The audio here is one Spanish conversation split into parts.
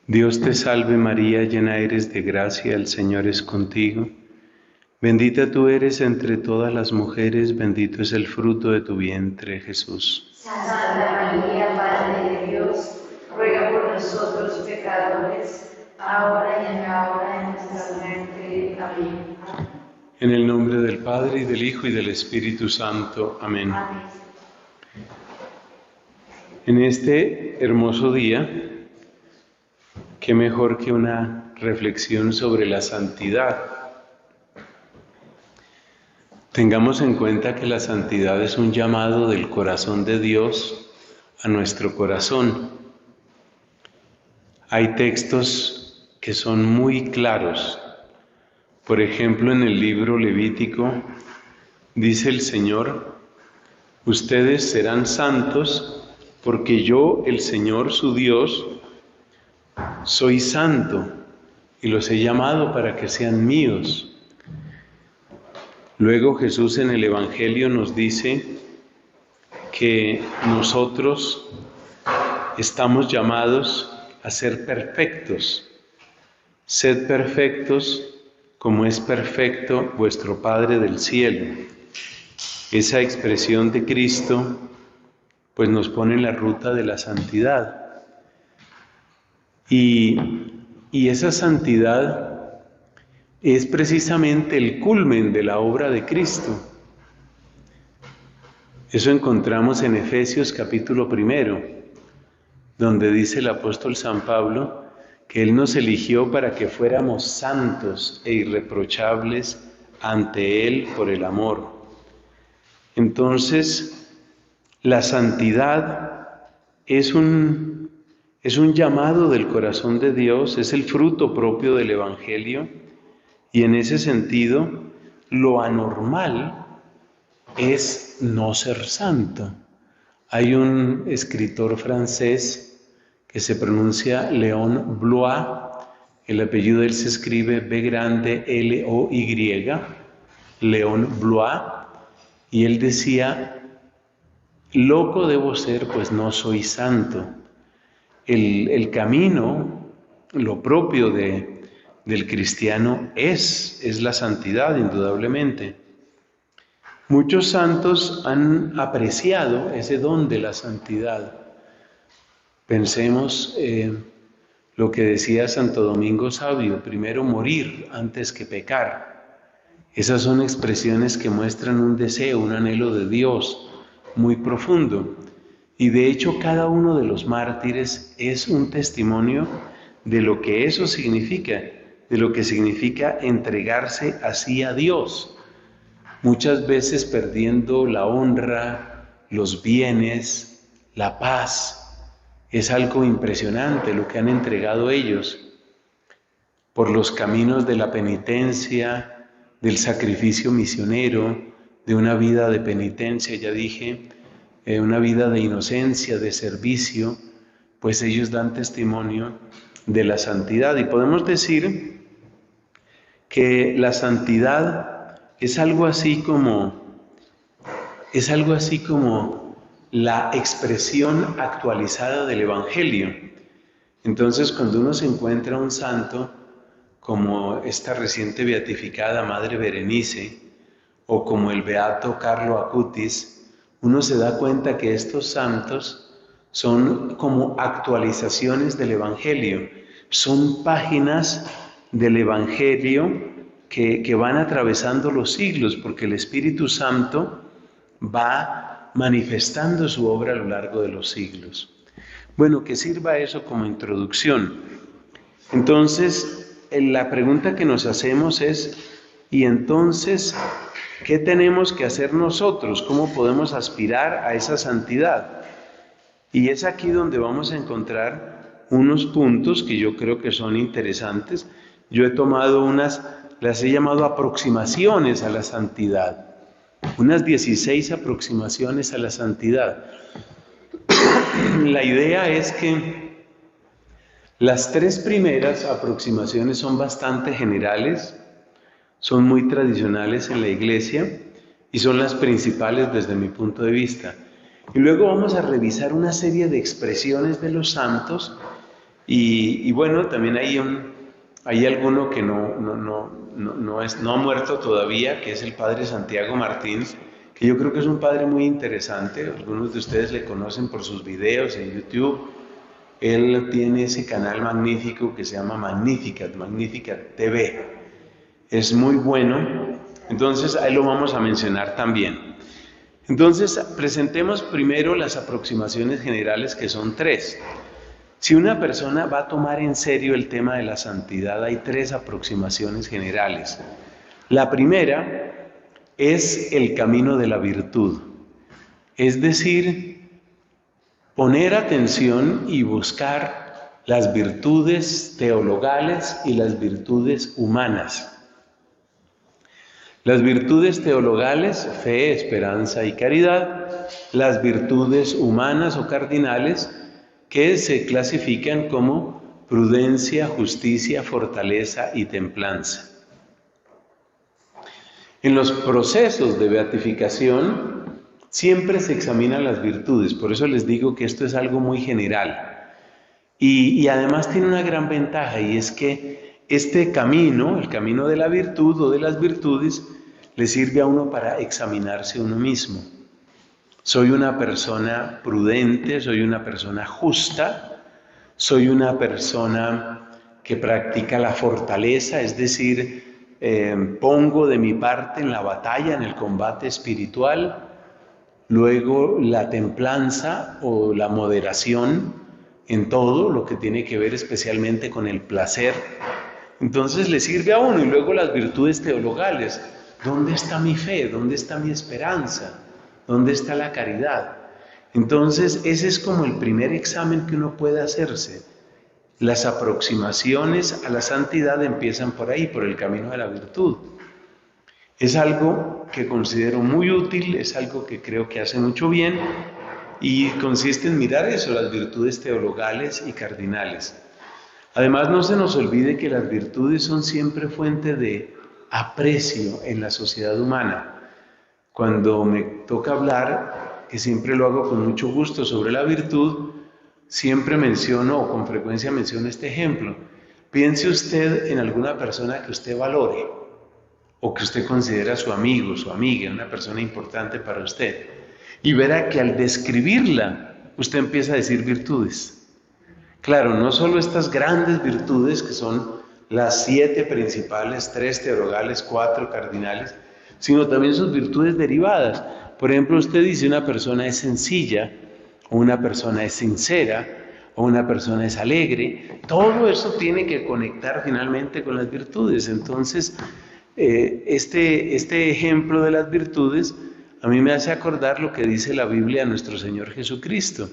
Dios te salve María, llena eres de gracia, el Señor es contigo. Bendita tú eres entre todas las mujeres, bendito es el fruto de tu vientre, Jesús. Santa María, Madre de Dios, ruega por nosotros pecadores, ahora y en la hora de nuestra muerte. Amén. En el nombre del Padre, y del Hijo, y del Espíritu Santo. Amén. Amén. En este hermoso día, qué mejor que una reflexión sobre la santidad. Tengamos en cuenta que la santidad es un llamado del corazón de Dios a nuestro corazón. Hay textos que son muy claros. Por ejemplo, en el libro Levítico dice el Señor: ustedes serán santos porque yo, el Señor su Dios, soy santo y los he llamado para que sean míos. Luego Jesús en el Evangelio nos dice que nosotros estamos llamados a ser perfectos. Sed perfectos como es perfecto vuestro Padre del cielo. Esa expresión de Cristo pues nos pone en la ruta de la santidad. Y esa santidad es precisamente el culmen de la obra de Cristo. Eso encontramos en Efesios capítulo 1, donde dice el apóstol San Pablo que Él nos eligió para que fuéramos santos e irreprochables ante Él por el amor. Entonces, la santidad es un llamado del corazón de Dios, es el fruto propio del Evangelio, y en ese sentido, lo anormal es no ser santo. Hay un escritor francés que se pronuncia Léon Bloy, el apellido de él se escribe B grande L-O-Y, Léon Bloy, y él decía: loco debo ser, pues no soy santo. El camino, lo propio del cristiano es la santidad, indudablemente. Muchos santos han apreciado ese don de la santidad. Pensemos lo que decía Santo Domingo Sabio: primero morir antes que pecar. Esas son expresiones que muestran un deseo, un anhelo de Dios muy profundo. Y de hecho cada uno de los mártires es un testimonio de lo que eso significa, de lo que significa entregarse así a Dios. Muchas veces perdiendo la honra, los bienes, la paz. Es algo impresionante lo que han entregado ellos por los caminos de la penitencia, del sacrificio misionero, de una vida de penitencia, ya dije, una vida de inocencia, de servicio, pues ellos dan testimonio de la santidad. Y podemos decir que la santidad es algo así como la expresión actualizada del Evangelio. Entonces, cuando uno se encuentra un santo, como esta reciente beatificada Madre Berenice, o como el beato Carlo Acutis, uno se da cuenta que estos santos son como actualizaciones del Evangelio, son páginas del Evangelio que van atravesando los siglos, porque el Espíritu Santo va manifestando su obra a lo largo de los siglos. Bueno, que sirva eso como introducción. Entonces, la pregunta que nos hacemos es: ¿y entonces qué tenemos que hacer nosotros? ¿Cómo podemos aspirar a esa santidad? Y es aquí donde vamos a encontrar unos puntos que yo creo que son interesantes. Yo he tomado las he llamado aproximaciones a la santidad. Unas 16 aproximaciones a la santidad. La idea es que las 3 primeras aproximaciones son bastante generales, son muy tradicionales en la Iglesia y son las principales desde mi punto de vista. Y luego vamos a revisar una serie de expresiones de los santos Y bueno, también hay alguno que no ha muerto todavía, que es el padre Santiago Martín, que yo creo que es un padre muy interesante. Algunos de ustedes le conocen por sus videos en YouTube. Él tiene ese canal magnífico que se llama Magnificat TV. Es muy bueno, entonces ahí lo vamos a mencionar también. Entonces, presentemos primero las aproximaciones generales, que son 3. Si una persona va a tomar en serio el tema de la santidad, hay 3 aproximaciones generales. La primera es el camino de la virtud, es decir, poner atención y buscar las virtudes teologales y las virtudes humanas. Las virtudes teologales, fe, esperanza y caridad; las virtudes humanas o cardinales, que se clasifican como prudencia, justicia, fortaleza y templanza. En los procesos de beatificación siempre se examinan las virtudes, por eso les digo que esto es algo muy general. Y además tiene una gran ventaja, y es que este camino, el camino de la virtud o de las virtudes, le sirve a uno para examinarse uno mismo. Soy una persona prudente, soy una persona justa, soy una persona que practica la fortaleza, es decir, pongo de mi parte en la batalla, en el combate espiritual. Luego la templanza o la moderación en todo lo que tiene que ver especialmente con el placer. Entonces le sirve a uno. Y luego las virtudes teologales. ¿Dónde está mi fe? ¿Dónde está mi esperanza? ¿Dónde está la caridad? Entonces ese es como el primer examen que uno puede hacerse. Las aproximaciones a la santidad empiezan por ahí, por el camino de la virtud. Es algo que considero muy útil, es algo que creo que hace mucho bien, y consiste en mirar eso, las virtudes teologales y cardinales. Además, no se nos olvide que las virtudes son siempre fuente de aprecio en la sociedad humana. Cuando me toca hablar, que siempre lo hago con mucho gusto, sobre la virtud, siempre menciono, o con frecuencia menciono este ejemplo. Piense usted en alguna persona que usted valore, o que usted considera su amigo, su amiga, una persona importante para usted, y verá que al describirla, usted empieza a decir virtudes. Claro, no solo estas grandes virtudes, que son las 7 principales, 3 teologales, 4 cardinales, sino también sus virtudes derivadas. Por ejemplo, usted dice una persona es sencilla, o una persona es sincera, o una persona es alegre. Todo eso tiene que conectar finalmente con las virtudes. Entonces, este ejemplo de las virtudes a mí me hace acordar lo que dice la Biblia de nuestro Señor Jesucristo,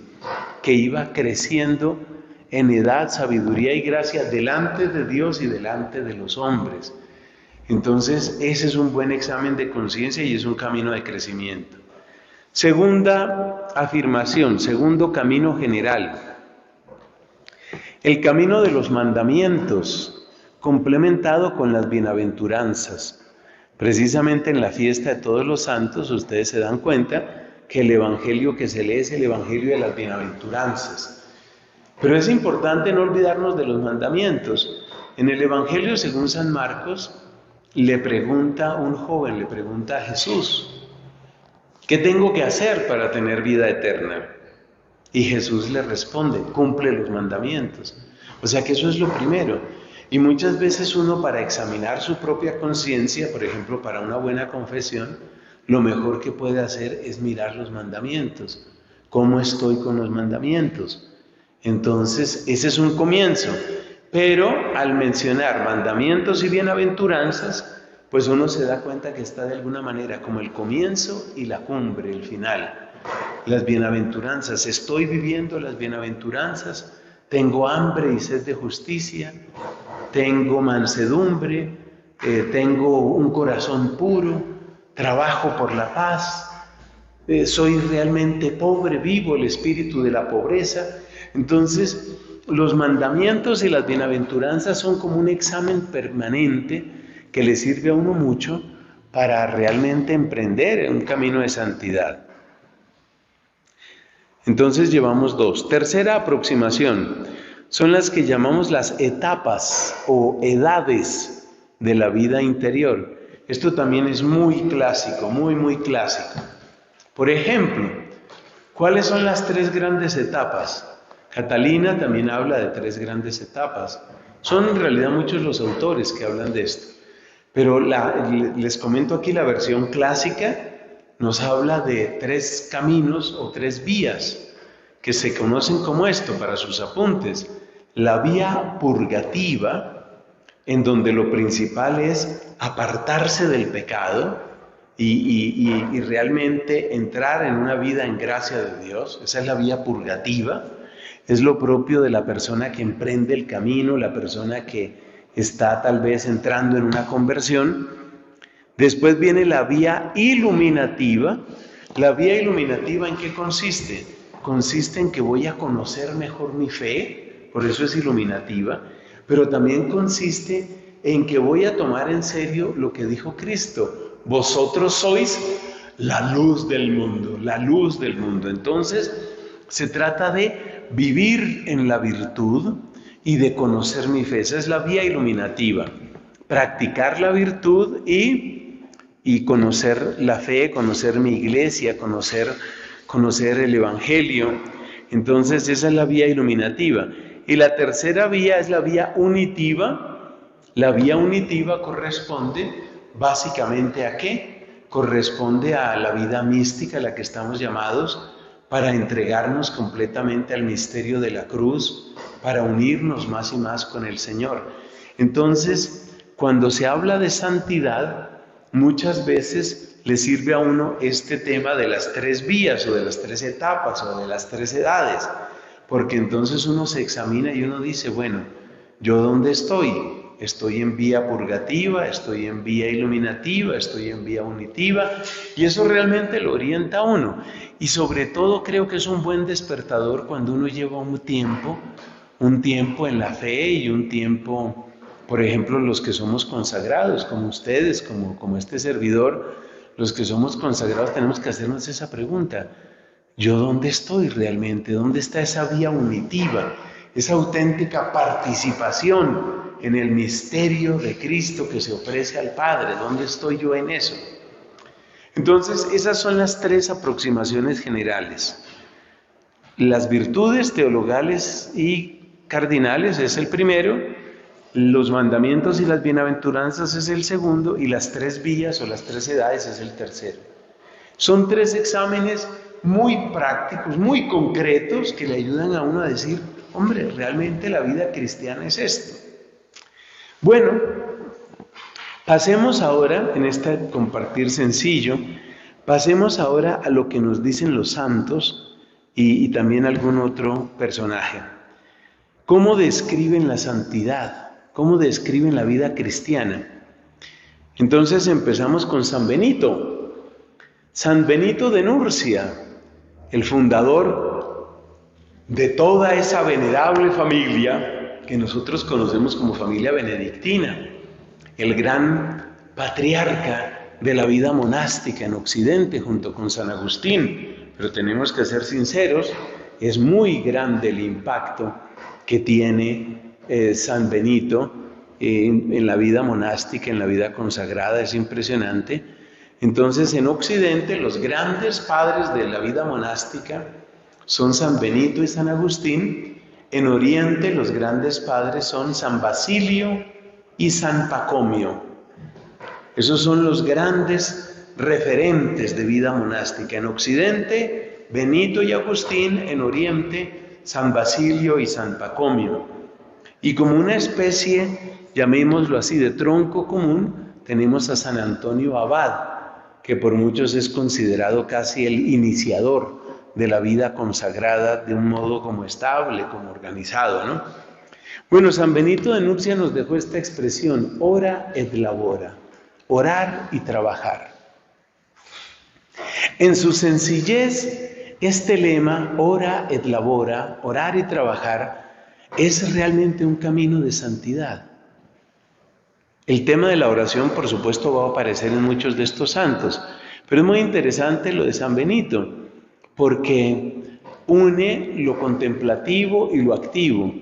que iba creciendo en edad, sabiduría y gracia delante de Dios y delante de los hombres. Entonces, ese es un buen examen de conciencia y es un camino de crecimiento. Segunda afirmación, segundo camino general. El camino de los mandamientos, complementado con las bienaventuranzas. Precisamente en la fiesta de todos los santos, ustedes se dan cuenta que el evangelio que se lee es el evangelio de las bienaventuranzas. Pero es importante no olvidarnos de los mandamientos. En el evangelio según San Marcos, le pregunta un joven, le pregunta a Jesús, ¿qué tengo que hacer para tener vida eterna? Y Jesús le responde, cumple los mandamientos. O sea que eso es lo primero. Y muchas veces uno, para examinar su propia conciencia, por ejemplo, para una buena confesión, lo mejor que puede hacer es mirar los mandamientos. ¿Cómo estoy con los mandamientos? Entonces, ese es un comienzo. Pero al mencionar mandamientos y bienaventuranzas, pues uno se da cuenta que está de alguna manera como el comienzo y la cumbre, el final. Las bienaventuranzas, estoy viviendo las bienaventuranzas, tengo hambre y sed de justicia, tengo mansedumbre, tengo un corazón puro, trabajo por la paz, soy realmente pobre, vivo el espíritu de la pobreza. Entonces, los mandamientos y las bienaventuranzas son como un examen permanente que le sirve a uno mucho para realmente emprender un camino de santidad. Entonces llevamos 2. Tercera aproximación. son las que llamamos las etapas o edades de la vida interior. Esto también es muy clásico, muy clásico. Por ejemplo, ¿cuáles son las 3 grandes etapas? Catalina también habla de 3 grandes etapas. Son en realidad muchos los autores que hablan de esto. Pero les comento aquí la versión clásica, nos habla de 3 caminos o 3 vías que se conocen como esto para sus apuntes. La vía purgativa, en donde lo principal es apartarse del pecado y realmente entrar en una vida en gracia de Dios. Esa es la vía purgativa. Es lo propio de la persona que emprende el camino, la persona que está tal vez entrando en una conversión. Después viene la vía iluminativa. ¿La vía iluminativa en qué consiste? Consiste en que voy a conocer mejor mi fe, por eso es iluminativa, pero también consiste en que voy a tomar en serio lo que dijo Cristo: vosotros sois la luz del mundo, la luz del mundo. Entonces, se trata de vivir en la virtud y de conocer mi fe. Esa es la vía iluminativa. Practicar la virtud y conocer la fe, conocer mi iglesia, conocer el evangelio. Entonces esa es la vía iluminativa. Y la tercera vía es la vía unitiva. La vía unitiva corresponde básicamente ¿a qué? Corresponde a la vida mística a la que estamos llamados, para entregarnos completamente al misterio de la cruz, para unirnos más y más con el Señor. Entonces, cuando se habla de santidad, muchas veces le sirve a uno este tema de las 3 vías o de las 3 etapas o de las 3 edades, porque entonces uno se examina y uno dice, bueno, ¿yo dónde estoy? Estoy en vía purgativa, estoy en vía iluminativa, estoy en vía unitiva, y eso realmente lo orienta a uno. Y sobre todo creo que es un buen despertador cuando uno lleva un tiempo en la fe y un tiempo, por ejemplo, los que somos consagrados, como ustedes, como este servidor, los que somos consagrados tenemos que hacernos esa pregunta: ¿yo dónde estoy realmente? ¿Dónde está esa vía unitiva? Esa auténtica participación en el misterio de Cristo que se ofrece al Padre. ¿Dónde estoy yo en eso? Entonces, esas son las 3 aproximaciones generales. Las virtudes teologales y cardinales es el primero, los mandamientos y las bienaventuranzas es el segundo, y las 3 vías o las 3 edades es el tercero. Son 3 exámenes muy prácticos, muy concretos, que le ayudan a uno a decir, hombre, realmente la vida cristiana es esto. Bueno, pasemos ahora, en este compartir sencillo, pasemos ahora a lo que nos dicen los santos y también algún otro personaje. ¿Cómo describen la santidad? ¿Cómo describen la vida cristiana? Entonces empezamos con San Benito. San Benito de Nurcia, el fundador de toda esa venerable familia que nosotros conocemos como familia benedictina, el gran patriarca de la vida monástica en Occidente junto con San Agustín. Pero tenemos que ser sinceros, es muy grande el impacto que tiene San Benito en la vida monástica, en la vida consagrada, es impresionante. Entonces, en Occidente, los grandes padres de la vida monástica son San Benito y San Agustín. En Oriente, los grandes padres son San Basilio y San Pacomio. Esos son los grandes referentes de vida monástica. En Occidente, Benito y Agustín; en Oriente, San Basilio y San Pacomio. Y como una especie, llamémoslo así, de tronco común, tenemos a San Antonio Abad, que por muchos es considerado casi el iniciador de la vida consagrada de un modo como estable, como organizado, ¿no? Bueno, San Benito de Nurcia nos dejó esta expresión: ora et labora, orar y trabajar. En su sencillez, este lema, ora et labora, orar y trabajar, es realmente un camino de santidad. El tema de la oración, por supuesto, va a aparecer en muchos de estos santos, pero es muy interesante lo de San Benito, porque une lo contemplativo y lo activo.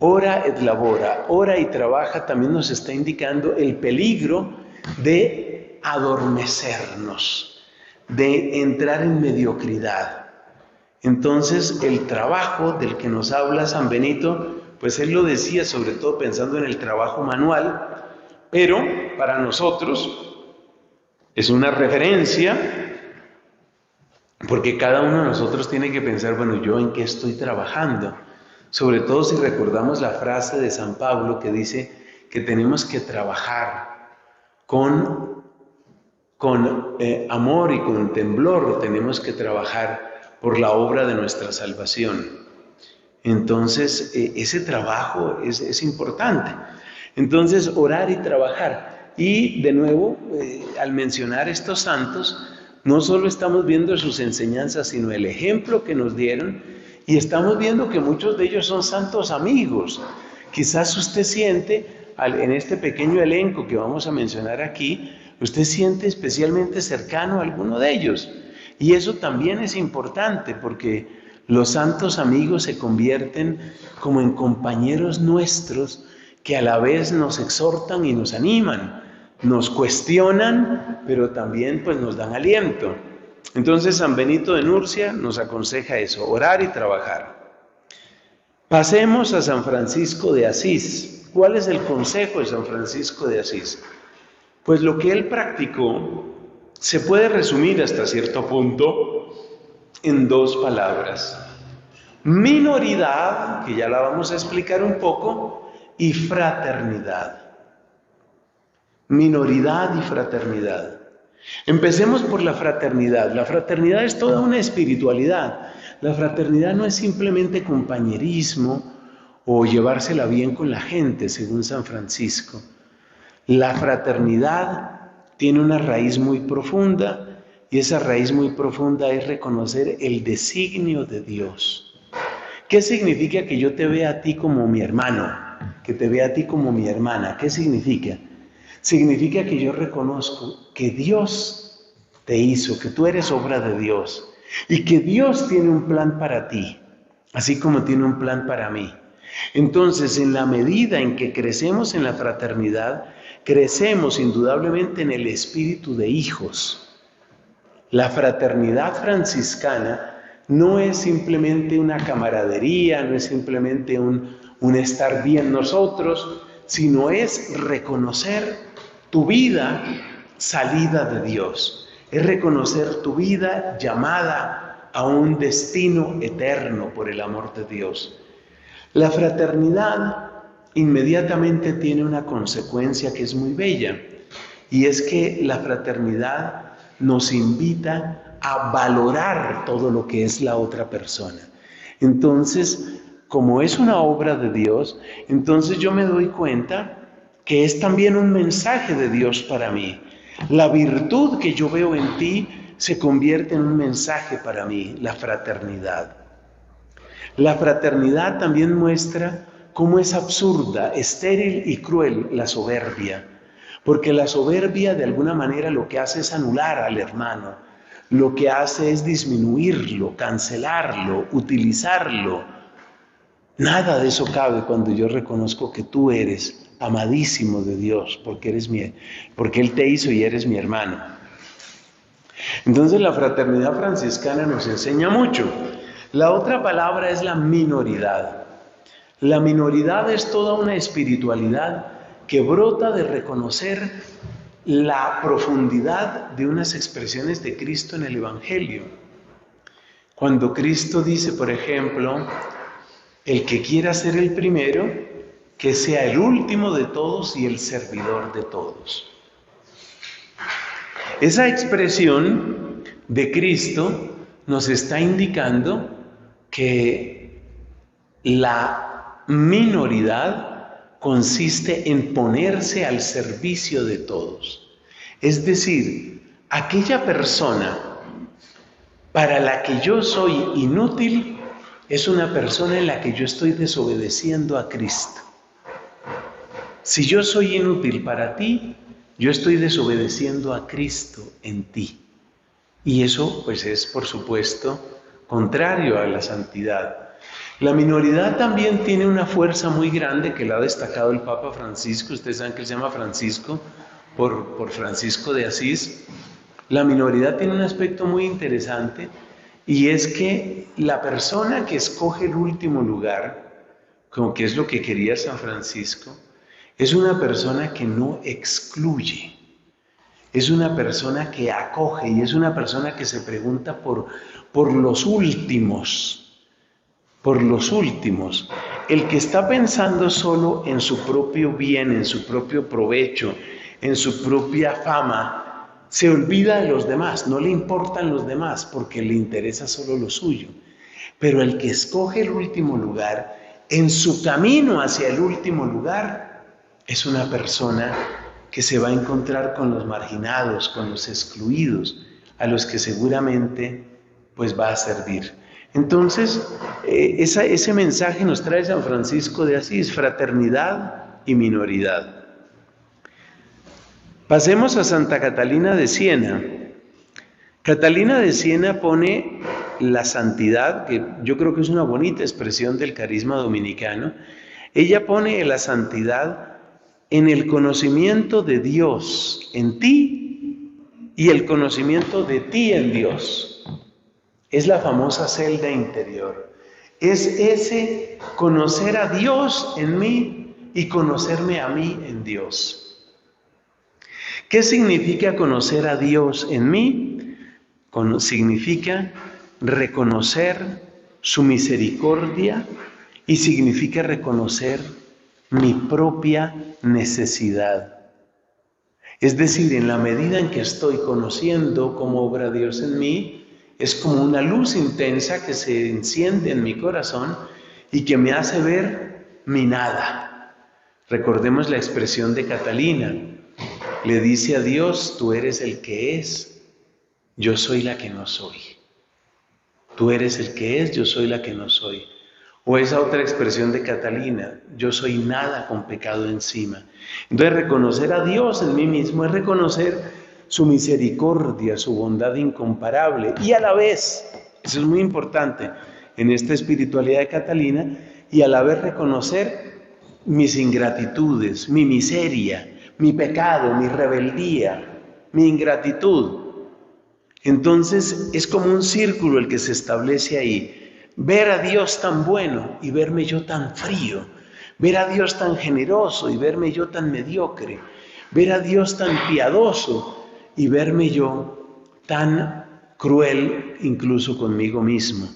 ora et labora, ora y trabaja, también nos está indicando el peligro de adormecernos, de entrar en mediocridad. Entonces, el trabajo del que nos habla San Benito, pues él lo decía sobre todo pensando en el trabajo manual, pero para nosotros es una referencia, porque cada uno de nosotros tiene que pensar, bueno, ¿yo en qué estoy trabajando? Sobre todo si recordamos la frase de San Pablo que dice que tenemos que trabajar con amor y con temblor, tenemos que trabajar por la obra de nuestra salvación. Entonces, ese trabajo es importante. Entonces, orar y trabajar. Y de nuevo, al mencionar estos santos, no solo estamos viendo sus enseñanzas, sino el ejemplo que nos dieron, y estamos viendo que muchos de ellos son santos amigos. Quizás usted siente, en este pequeño elenco que vamos a mencionar aquí, usted siente especialmente cercano a alguno de ellos. Y eso también es importante, porque los santos amigos se convierten como en compañeros nuestros que a la vez nos exhortan y nos animan, nos cuestionan, pero también pues nos dan aliento. Entonces San Benito de Nurcia nos aconseja eso, orar y trabajar. Pasemos a San Francisco de Asís. ¿Cuál es el consejo de San Francisco de Asís? Pues lo que él practicó se puede resumir hasta cierto punto en dos palabras: minoridad, que ya la vamos a explicar un poco, y fraternidad. Minoridad y fraternidad. Empecemos por la fraternidad. La fraternidad es toda una espiritualidad. La fraternidad no es simplemente compañerismo o llevársela bien con la gente, según San Francisco. La fraternidad tiene una raíz muy profunda, y esa raíz muy profunda es reconocer el designio de Dios. ¿Qué significa que yo te vea a ti como mi hermano? Que te vea a ti como mi hermana. ¿Qué significa? Significa que yo reconozco que Dios te hizo, que tú eres obra de Dios, y que Dios tiene un plan para ti, así como tiene un plan para mí. Entonces, en la medida en que crecemos en la fraternidad, crecemos indudablemente en el espíritu de hijos. La fraternidad franciscana no es simplemente una camaradería, no es simplemente un estar bien nosotros, sino es reconocer tu vida salida de Dios, es reconocer tu vida llamada a un destino eterno por el amor de Dios. La fraternidad inmediatamente tiene una consecuencia que es muy bella, y es que la fraternidad nos invita a valorar todo lo que es la otra persona. Entonces, como es una obra de Dios, entonces yo me doy cuenta que es también un mensaje de Dios para mí. La virtud que yo veo en ti se convierte en un mensaje para mí, la fraternidad. La fraternidad también muestra cómo es absurda, estéril y cruel la soberbia, porque la soberbia de alguna manera lo que hace es anular al hermano, lo que hace es disminuirlo, cancelarlo, utilizarlo. Nada de eso cabe cuando yo reconozco que tú eres amadísimo de Dios, porque Él te hizo y eres mi hermano. Entonces la fraternidad franciscana nos enseña mucho. La otra palabra es la minoridad. La minoridad es toda una espiritualidad que brota de reconocer la profundidad de unas expresiones de Cristo en el Evangelio. Cuando Cristo dice, por ejemplo, el que quiera ser el primero, que sea el último de todos y el servidor de todos. Esa expresión de Cristo nos está indicando que la minoridad consiste en ponerse al servicio de todos. Es decir, aquella persona para la que yo soy inútil es una persona en la que yo estoy desobedeciendo a Cristo. Si yo soy inútil para ti, yo estoy desobedeciendo a Cristo en ti. Y eso pues es, por supuesto, contrario a la santidad. La minoridad también tiene una fuerza muy grande que la ha destacado el Papa Francisco. Ustedes saben que él se llama Francisco por Francisco de Asís. La minoridad tiene un aspecto muy interesante y es que la persona que escoge el último lugar, como que es lo que quería San Francisco, es una persona que no excluye, es una persona que acoge y es una persona que se pregunta por los últimos. Por los últimos. El que está pensando solo en su propio bien, en su propio provecho, en su propia fama, se olvida de los demás, no le importan los demás porque le interesa solo lo suyo. Pero el que escoge el último lugar, en su camino hacia el último lugar, es una persona que se va a encontrar con los marginados, con los excluidos, a los que seguramente pues va a servir. Entonces, ese mensaje nos trae San Francisco de Asís, fraternidad y minoridad. Pasemos a Santa Catalina de Siena. Catalina de Siena pone la santidad, que yo creo que es una bonita expresión del carisma dominicano. Ella pone la santidad en el conocimiento de Dios en ti y el conocimiento de ti en Dios. Es la famosa celda interior. Es ese conocer a Dios en mí y conocerme a mí en Dios. ¿Qué significa conocer a Dios en mí? Significa reconocer su misericordia y significa reconocer mi propia necesidad. Es decir, en la medida en que estoy conociendo cómo obra Dios en mí, es como una luz intensa que se enciende en mi corazón y que me hace ver mi nada. Recordemos la expresión de Catalina. Le dice a Dios, tú eres el que es, yo soy la que no soy. Tú eres el que es, yo soy la que no soy. O esa otra expresión de Catalina, yo soy nada con pecado encima. Entonces reconocer a Dios en mí mismo es reconocer su misericordia, su bondad incomparable y a la vez, eso es muy importante en esta espiritualidad de Catalina, y a la vez reconocer mis ingratitudes, mi miseria, mi pecado, mi rebeldía, mi ingratitud. Entonces es como un círculo el que se establece ahí. Ver a Dios tan bueno y verme yo tan frío. Ver a Dios tan generoso y verme yo tan mediocre. Ver a Dios tan piadoso y verme yo tan cruel incluso conmigo mismo.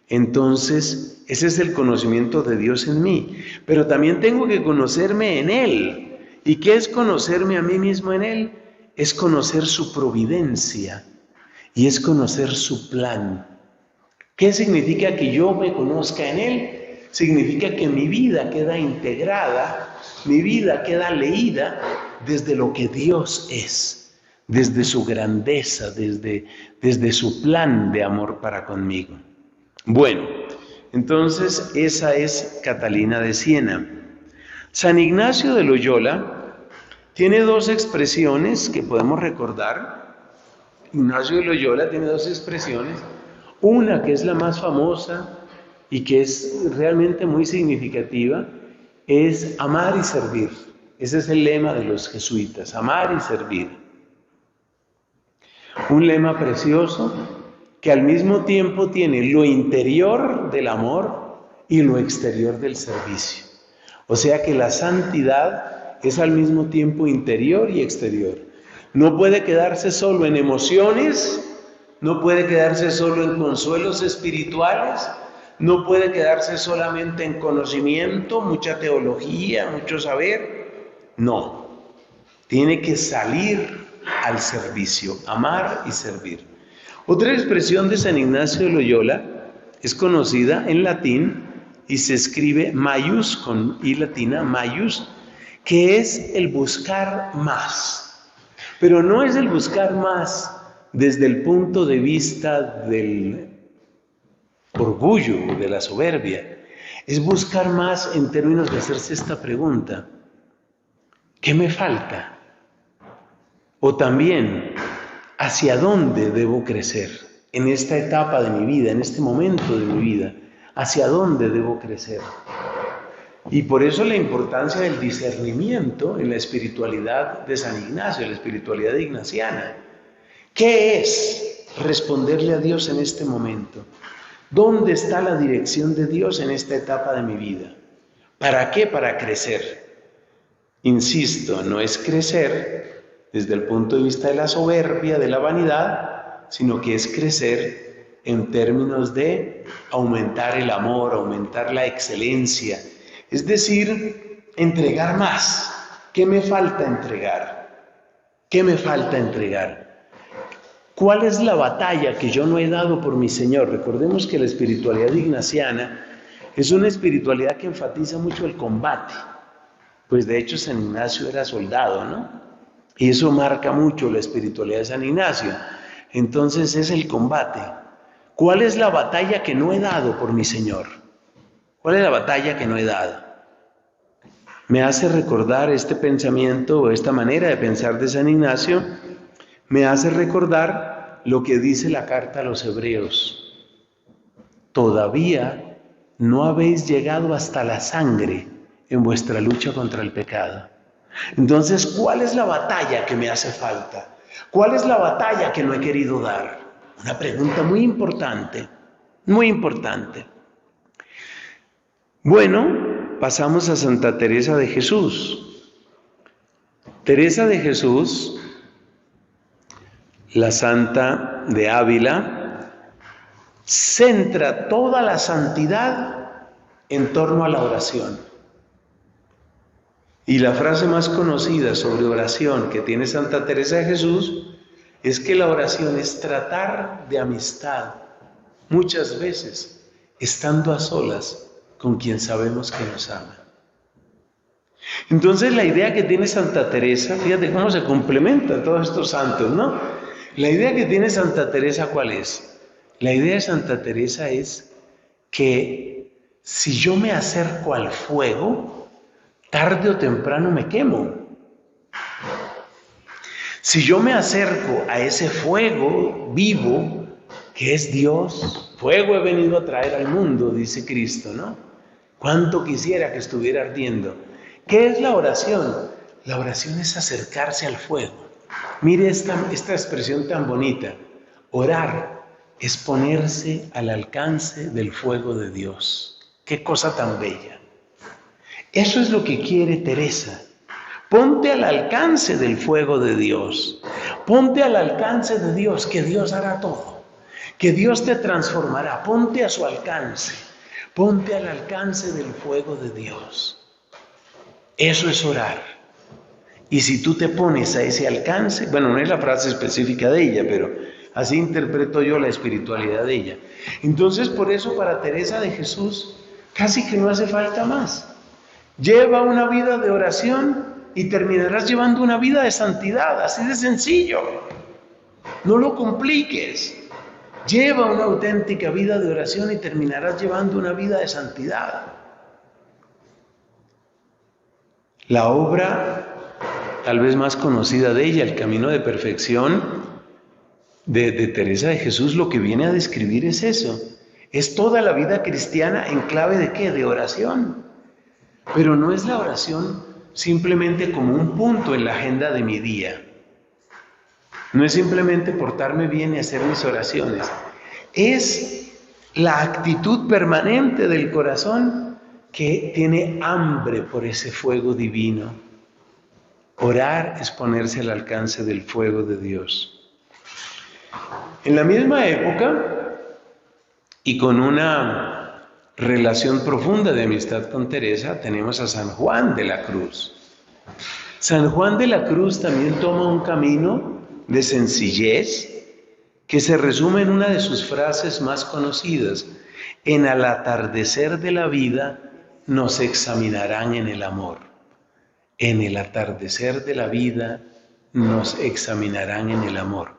Entonces, ese es el conocimiento de Dios en mí. Pero también tengo que conocerme en Él. ¿Y qué es conocerme a mí mismo en Él? Es conocer su providencia y es conocer su plan. ¿Qué significa que yo me conozca en Él? Significa que mi vida queda integrada, mi vida queda leída desde lo que Dios es. Desde su grandeza, desde su plan de amor para conmigo. Bueno, entonces esa es Catalina de Siena. San Ignacio de Loyola tiene dos expresiones que podemos recordar. Ignacio de Loyola tiene dos expresiones. Una que es la más famosa y que es realmente muy significativa, es amar y servir. Ese es el lema de los jesuitas, amar y servir. Un lema precioso que al mismo tiempo tiene lo interior del amor y lo exterior del servicio. O sea que la santidad es al mismo tiempo interior y exterior. No puede quedarse solo en emociones, no puede quedarse solo en consuelos espirituales, no puede quedarse solamente en conocimiento, mucha teología, mucho saber. No, tiene que salir al servicio, amar y servir. Otra expresión de San Ignacio de Loyola es conocida en latín y se escribe maius con i latina, maius, que es el buscar más. Pero no es el buscar más desde el punto de vista del orgullo, de la soberbia. Es buscar más en términos de hacerse esta pregunta: ¿qué me falta? O también, ¿hacia dónde debo crecer en esta etapa de mi vida, en este momento de mi vida? ¿Hacia dónde debo crecer? Y por eso la importancia del discernimiento en la espiritualidad de San Ignacio, la espiritualidad ignaciana. ¿Qué es responderle a Dios en este momento? ¿Dónde está la dirección de Dios en esta etapa de mi vida? ¿Para qué? Para crecer. Insisto, no es crecer desde el punto de vista de la soberbia, de la vanidad, sino que es crecer en términos de aumentar el amor, aumentar la excelencia. Es decir, entregar más. ¿Qué me falta entregar? ¿Qué me falta entregar? ¿Cuál es la batalla que yo no he dado por mi Señor? Recordemos que la espiritualidad ignaciana es una espiritualidad que enfatiza mucho el combate. Pues de hecho San Ignacio era soldado, ¿no? Y eso marca mucho la espiritualidad de San Ignacio. Entonces es el combate. ¿Cuál es la batalla que no he dado por mi Señor? ¿Cuál es la batalla que no he dado? Me hace recordar este pensamiento o esta manera de pensar de San Ignacio, me hace recordar lo que dice la carta a los Hebreos. Todavía no habéis llegado hasta la sangre en vuestra lucha contra el pecado. Entonces, ¿cuál es la batalla que me hace falta? ¿Cuál es la batalla que no he querido dar? Una pregunta muy importante, muy importante. Bueno, pasamos a Santa Teresa de Jesús. Teresa de Jesús, la santa de Ávila, centra toda la santidad en torno a la oración. Y la frase más conocida sobre oración que tiene Santa Teresa de Jesús es que la oración es tratar de amistad, muchas veces estando a solas con quien sabemos que nos ama. Entonces la idea que tiene Santa Teresa, fíjate cómo se complementan todos estos santos, ¿no? La idea que tiene Santa Teresa, ¿cuál es? La idea de Santa Teresa es que si yo me acerco al fuego, tarde o temprano me quemo. Si yo me acerco a ese fuego vivo, que es Dios, fuego he venido a traer al mundo, dice Cristo, ¿no? Cuánto quisiera que estuviera ardiendo. ¿Qué es la oración? La oración es acercarse al fuego. Mire esta expresión tan bonita. Orar es ponerse al alcance del fuego de Dios. Qué cosa tan bella. Eso es lo que quiere Teresa. Ponte al alcance del fuego de Dios. Ponte al alcance de Dios, que Dios hará todo. Que Dios te transformará. Ponte a su alcance. Ponte al alcance del fuego de Dios. Eso es orar. Y si tú te pones a ese alcance, bueno, no es la frase específica de ella, pero así interpreto yo la espiritualidad de ella. Entonces, por eso para Teresa de Jesús casi que no hace falta más. Lleva una vida de oración y terminarás llevando una vida de santidad, así de sencillo. No lo compliques. Lleva una auténtica vida de oración y terminarás llevando una vida de santidad. La obra tal vez más conocida de ella, El Camino de Perfección, de Teresa de Jesús, lo que viene a describir es eso. Es toda la vida cristiana en clave de ¿qué? De oración. Pero no es la oración simplemente como un punto en la agenda de mi día. No es simplemente portarme bien y hacer mis oraciones. Es la actitud permanente del corazón que tiene hambre por ese fuego divino. Orar es ponerse al alcance del fuego de Dios. En la misma época, y con una relación profunda de amistad con Teresa, tenemos a San Juan de la Cruz. San Juan de la Cruz también toma un camino de sencillez que se resume en una de sus frases más conocidas: en el atardecer de la vida nos examinarán en el amor. En el atardecer de la vida nos examinarán en el amor.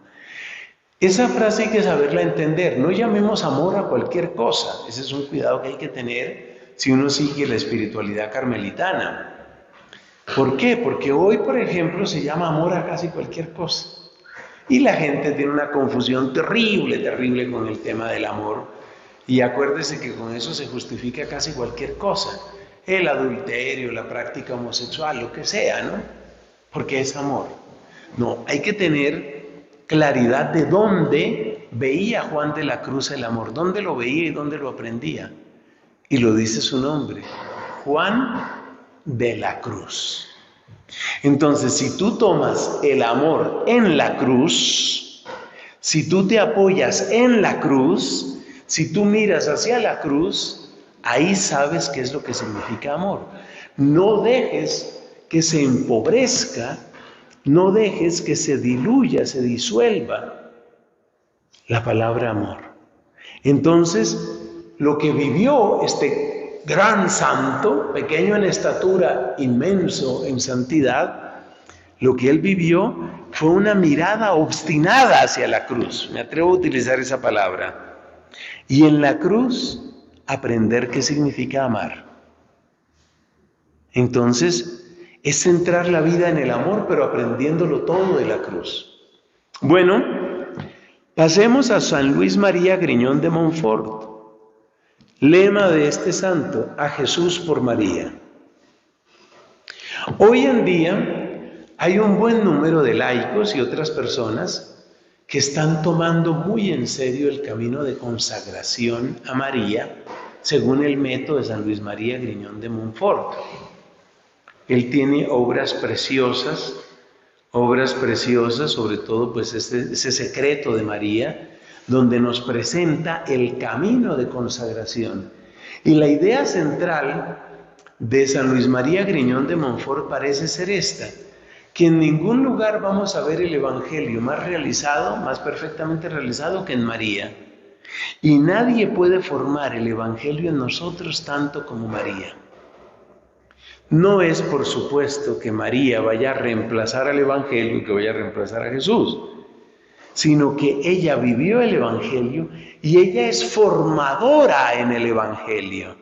Esa frase hay que saberla entender. No llamemos amor a cualquier cosa. Ese es un cuidado que hay que tener si uno sigue la espiritualidad carmelitana. ¿Por qué? Porque hoy, por ejemplo, se llama amor a casi cualquier cosa. Y la gente tiene una confusión terrible con el tema del amor. Y acuérdese que con eso se justifica casi cualquier cosa. El adulterio, la práctica homosexual, lo que sea, ¿no? Porque es amor. No, hay que tener claridad de dónde veía Juan de la Cruz el amor, dónde lo veía y dónde lo aprendía. Y lo dice su nombre, Juan de la Cruz. Entonces, si tú tomas el amor en la cruz, si tú te apoyas en la cruz, si tú miras hacia la cruz, ahí sabes qué es lo que significa amor. No dejes que se empobrezca, no dejes que se diluya, se disuelva la palabra amor. Entonces, lo que vivió este gran santo, pequeño en estatura, inmenso en santidad, lo que él vivió fue una mirada obstinada hacia la cruz. Me atrevo a utilizar esa palabra. Y en la cruz, aprender qué significa amar. Entonces, es centrar la vida en el amor, pero aprendiéndolo todo de la cruz. Bueno, pasemos a San Luis María Griñón de Montfort. Lema de este santo, a Jesús por María. Hoy en día hay un buen número de laicos y otras personas que están tomando muy en serio el camino de consagración a María, según el método de San Luis María Griñón de Montfort. Él tiene obras preciosas, sobre todo pues ese secreto de María, donde nos presenta el camino de consagración. Y la idea central de San Luis María Griñón de Montfort parece ser esta, que en ningún lugar vamos a ver el Evangelio más realizado, más perfectamente realizado que en María. Y nadie puede formar el Evangelio en nosotros tanto como María. No es, por supuesto, que María vaya a reemplazar al Evangelio y que vaya a reemplazar a Jesús, sino que ella vivió el Evangelio y ella es formadora en el Evangelio.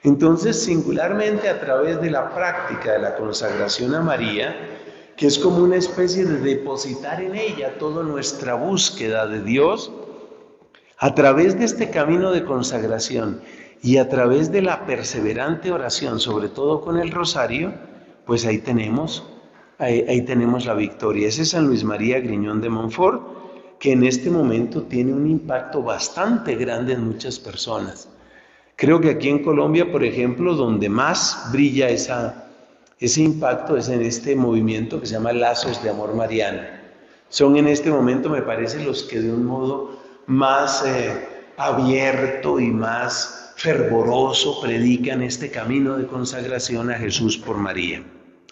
Entonces, singularmente a través de la práctica de la consagración a María, que es como una especie de depositar en ella toda nuestra búsqueda de Dios, a través de este camino de consagración y a través de la perseverante oración, sobre todo con el rosario, pues ahí tenemos la victoria. Ese es San Luis María Griñón de Montfort, que en este momento tiene un impacto bastante grande en muchas personas. Creo que aquí en Colombia, por ejemplo, donde más brilla ese impacto es en este movimiento que se llama Lazos de Amor Mariano. Son en este momento, me parece, los que de un modo más abierto y más fervoroso predican este camino de consagración a Jesús por María.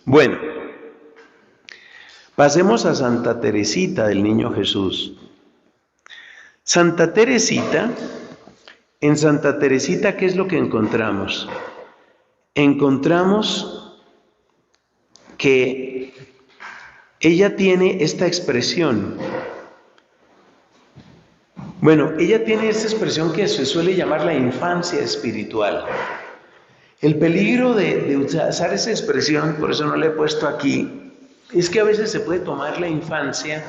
Bueno, pasemos a Santa Teresita del Niño Jesús. Santa Teresita, en Santa Teresita, ¿qué es lo que encontramos? Encontramos que ella tiene esta expresión. Bueno, ella tiene esta expresión que se suele llamar la infancia espiritual. El peligro de usar esa expresión, por eso no la he puesto aquí, es que a veces se puede tomar la infancia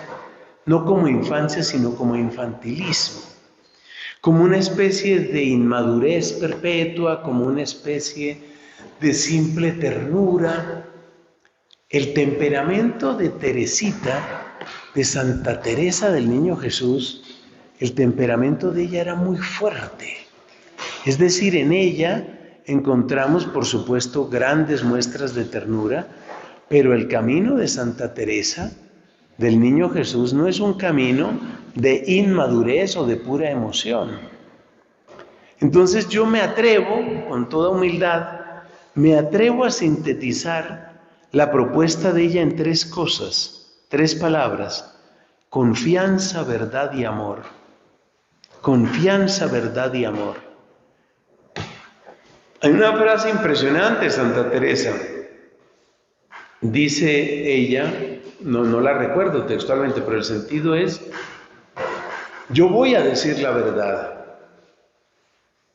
no como infancia, sino como infantilismo, como una especie de inmadurez perpetua, como una especie de simple ternura. El temperamento de Teresita, de Santa Teresa del Niño Jesús, el temperamento de ella era muy fuerte. Es decir, en ella encontramos, por supuesto, grandes muestras de ternura, pero el camino de Santa Teresa del Niño Jesús no es un camino de inmadurez o de pura emoción. Entonces yo me atrevo, con toda humildad, me atrevo a sintetizar la propuesta de ella en tres cosas, tres palabras: confianza, verdad y amor. Confianza, verdad y amor. Hay una frase impresionante de Santa Teresa. Dice ella, no la recuerdo textualmente, pero el sentido es: yo voy a decir la verdad,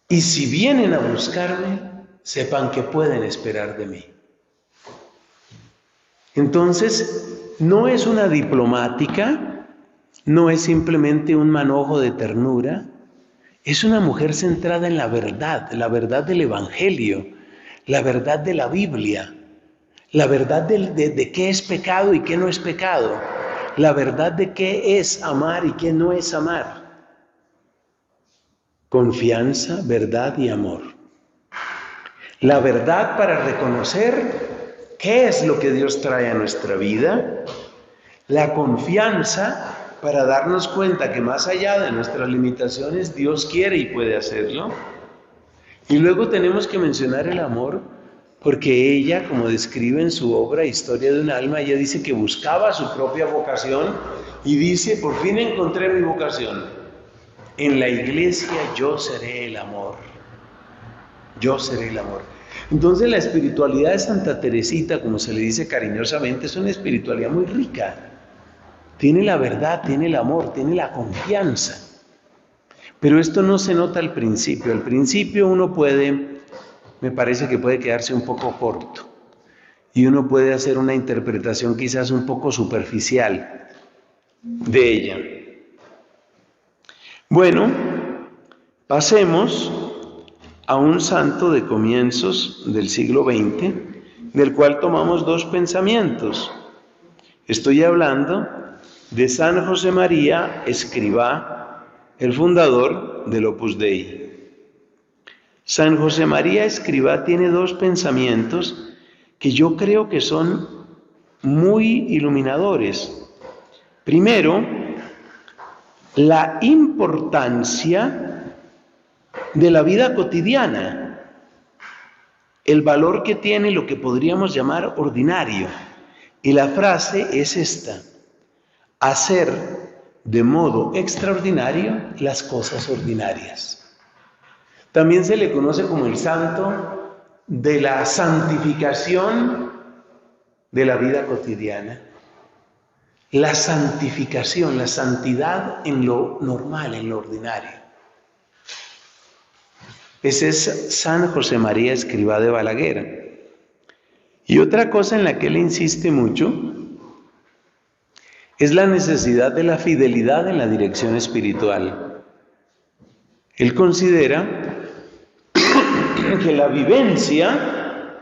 y si vienen a buscarme, sepan que pueden esperar de mí. Entonces, no es una diplomática, no es simplemente un manojo de ternura, Es una mujer centrada en la verdad del Evangelio, la verdad de la Biblia, la verdad de qué es pecado y qué no es pecado, la verdad de qué es amar y qué no es amar. Confianza, verdad y amor. La verdad para reconocer qué es lo que Dios trae a nuestra vida. La confianza para darnos cuenta que más allá de nuestras limitaciones, Dios quiere y puede hacerlo. Y luego tenemos que mencionar el amor, porque ella, como describe en su obra Historia de un alma, ella dice que buscaba su propia vocación y dice, por fin encontré mi vocación. En la iglesia yo seré el amor. Yo seré el amor. Entonces la espiritualidad de Santa Teresita, como se le dice cariñosamente, es una espiritualidad muy rica. Tiene la verdad, tiene el amor, tiene la confianza. Pero esto no se nota al principio. Al principio uno me parece que puede quedarse un poco corto. Y uno puede hacer una interpretación quizás un poco superficial de ella. Bueno, pasemos a un santo de comienzos del siglo XX, del cual tomamos dos pensamientos. Estoy hablando de San José María Escrivá, el fundador del Opus Dei. San José María Escrivá tiene dos pensamientos que yo creo que son muy iluminadores. Primero, la importancia de la vida cotidiana, el valor que tiene lo que podríamos llamar ordinario. Y la frase es esta: hacer de modo extraordinario las cosas ordinarias. También se le conoce como el santo de la santificación de la vida cotidiana. La santificación, la santidad en lo normal, en lo ordinario. Ese es San José María Escrivá de Balaguer. Y otra cosa en la que él insiste mucho es la necesidad de la fidelidad en la dirección espiritual. Él considera que la vivencia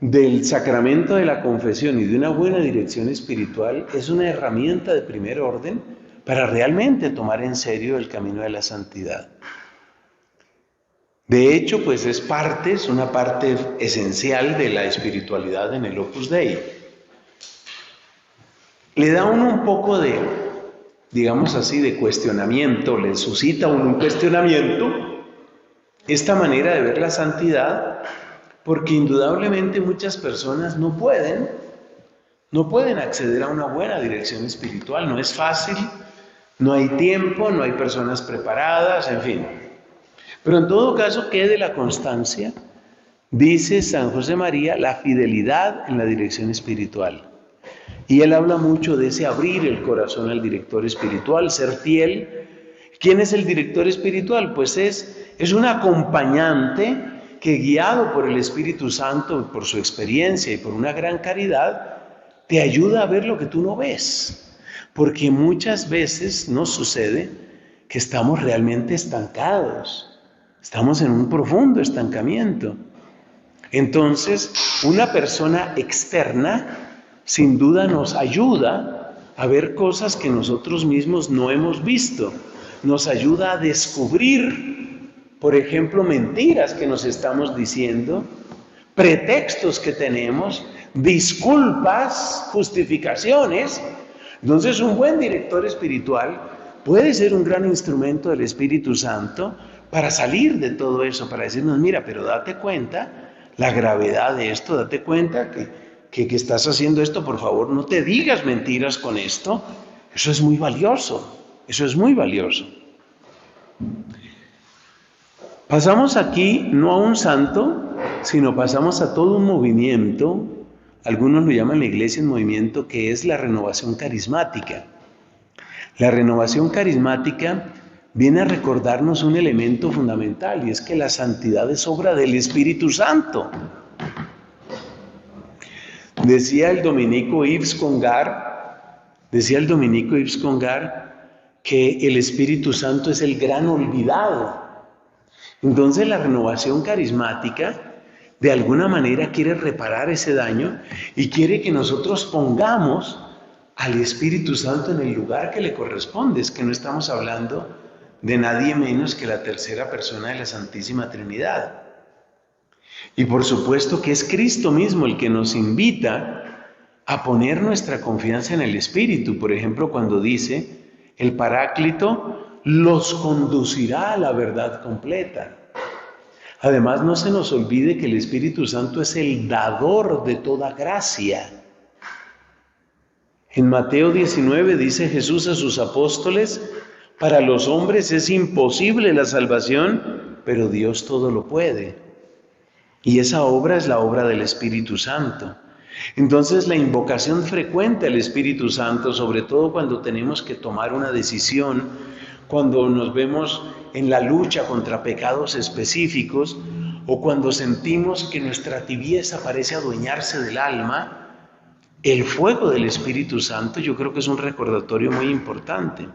del sacramento de la confesión y de una buena dirección espiritual es una herramienta de primer orden para realmente tomar en serio el camino de la santidad. De hecho, pues es una parte esencial de la espiritualidad en el Opus Dei. Le da uno un poco de, digamos así, de cuestionamiento, le suscita uno un cuestionamiento esta manera de ver la santidad, porque indudablemente muchas personas no pueden acceder a una buena dirección espiritual. No es fácil, no hay tiempo, no hay personas preparadas, en fin. Pero en todo caso, ¿qué de la constancia? Dice San José María, la fidelidad en la dirección espiritual. Y él habla mucho de ese abrir el corazón al director espiritual, ser fiel. ¿Quién es el director espiritual? Pues es un acompañante que, guiado por el Espíritu Santo, por su experiencia y por una gran caridad, te ayuda a ver lo que tú no ves. Porque muchas veces nos sucede que estamos realmente estancados. Estamos en un profundo estancamiento. Entonces, una persona externa sin duda nos ayuda a ver cosas que nosotros mismos no hemos visto. Nos ayuda a descubrir, por ejemplo, mentiras que nos estamos diciendo, pretextos que tenemos, disculpas, justificaciones. Entonces, un buen director espiritual puede ser un gran instrumento del Espíritu Santo para salir de todo eso, para decirnos, mira, pero date cuenta la gravedad de esto, date cuenta que estás haciendo esto, por favor, no te digas mentiras con esto. Eso es muy valioso, eso es muy valioso. Pasamos aquí no a un santo, sino pasamos a todo un movimiento, algunos lo llaman la Iglesia en movimiento, que es la renovación carismática. La renovación carismática viene a recordarnos un elemento fundamental, y es que la santidad es obra del Espíritu Santo. Decía el dominico Yves Congar que el Espíritu Santo es el gran olvidado Entonces la renovación carismática de alguna manera quiere reparar ese daño y quiere que nosotros pongamos al Espíritu Santo en el lugar que le corresponde. Es que no estamos hablando de nadie menos que la tercera persona de la Santísima Trinidad. Y por supuesto que es Cristo mismo el que nos invita a poner nuestra confianza en el Espíritu. Por ejemplo, cuando dice, el Paráclito los conducirá a la verdad completa. Además, no se nos olvide que el Espíritu Santo es el dador de toda gracia. En Mateo 19 dice Jesús a sus apóstoles, para los hombres es imposible la salvación, pero Dios todo lo puede. Y esa obra es la obra del Espíritu Santo. Entonces la invocación frecuente al Espíritu Santo, sobre todo cuando tenemos que tomar una decisión, cuando nos vemos en la lucha contra pecados específicos o cuando sentimos que nuestra tibieza parece adueñarse del alma, el fuego del Espíritu Santo yo creo que es un recordatorio muy importante.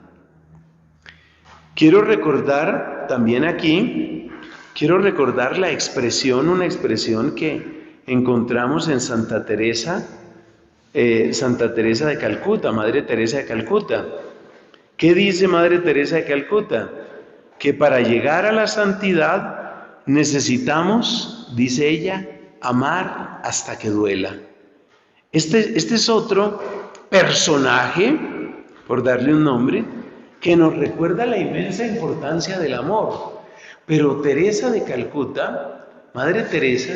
Quiero recordar también aquí, una expresión que encontramos en Santa Teresa de Calcuta, Madre Teresa de Calcuta. ¿Qué dice Madre Teresa de Calcuta? Que para llegar a la santidad necesitamos, dice ella, amar hasta que duela. Este es otro personaje, por darle un nombre, que nos recuerda la inmensa importancia del amor. Pero Teresa de Calcuta, Madre Teresa,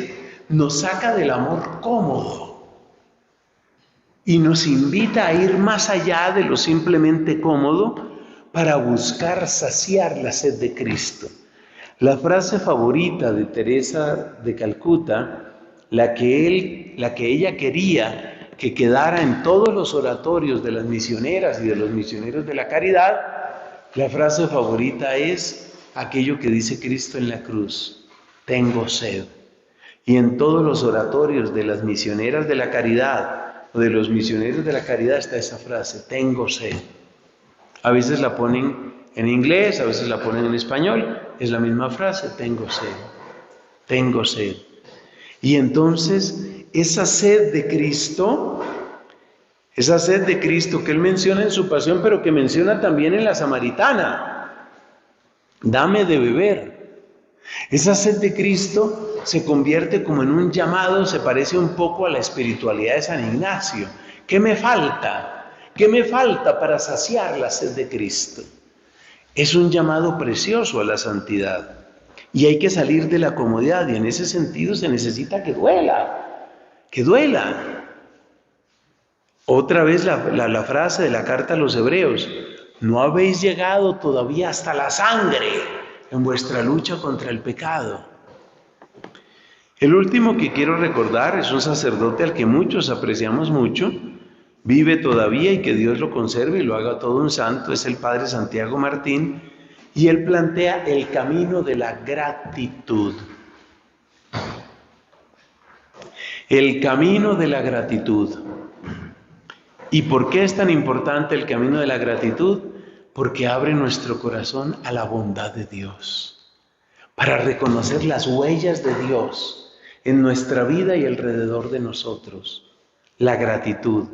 nos saca del amor cómodo y nos invita a ir más allá de lo simplemente cómodo para buscar saciar la sed de Cristo. La frase favorita de Teresa de Calcuta, la que ella quería que quedara en todos los oratorios de las misioneras y de los misioneros de la caridad, la frase favorita es aquello que dice Cristo en la cruz: tengo sed. Y en todos los oratorios de las misioneras de la caridad o de los misioneros de la caridad está esa frase: tengo sed. A veces la ponen en inglés, a veces la ponen en español, es la misma frase: tengo sed, tengo sed. Y entonces esa sed de Cristo que Él menciona en su pasión, pero que menciona también en la Samaritana: dame de beber. Esa sed de Cristo se convierte como en un llamado, se parece un poco a la espiritualidad de San Ignacio. ¿Qué me falta? ¿Qué me falta para saciar la sed de Cristo? Es un llamado precioso a la santidad. Y hay que salir de la comodidad, y en ese sentido se necesita que duela, que duela. Otra vez la frase de la carta a los Hebreos: no habéis llegado todavía hasta la sangre en vuestra lucha contra el pecado. El último que quiero recordar es un sacerdote al que muchos apreciamos mucho, vive todavía y que Dios lo conserve y lo haga todo un santo, es el Padre Santiago Martín, y él plantea el camino de la gratitud. El camino de la gratitud. ¿Y por qué es tan importante el camino de la gratitud? Porque abre nuestro corazón a la bondad de Dios, para reconocer las huellas de Dios en nuestra vida y alrededor de nosotros. La gratitud.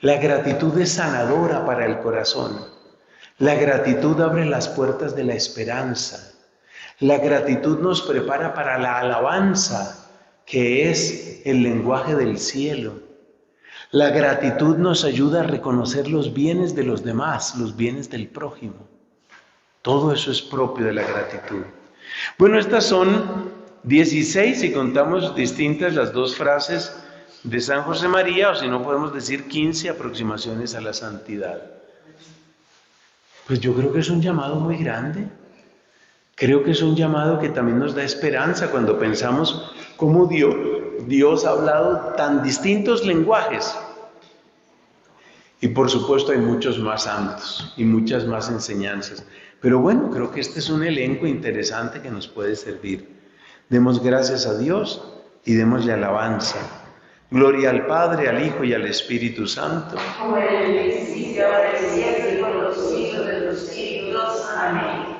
La gratitud es sanadora para el corazón. La gratitud abre las puertas de la esperanza. La gratitud nos prepara para la alabanza, que es el lenguaje del cielo. La gratitud nos ayuda a reconocer los bienes de los demás, los bienes del prójimo. Todo eso es propio de la gratitud. Bueno, estas son 16, si contamos distintas las dos frases de San José María, o si no podemos decir 15 aproximaciones a la santidad. Pues yo creo que es un llamado muy grande. Creo que es un llamado que también nos da esperanza cuando pensamos cómo Dios ha hablado tan distintos lenguajes. Y por supuesto hay muchos más santos y muchas más enseñanzas. Pero bueno, creo que este es un elenco interesante que nos puede servir. Demos gracias a Dios y démosle alabanza. Gloria al Padre, al Hijo y al Espíritu Santo. Como en el principio, ahora y siempre, por los siglos de los siglos. Amén.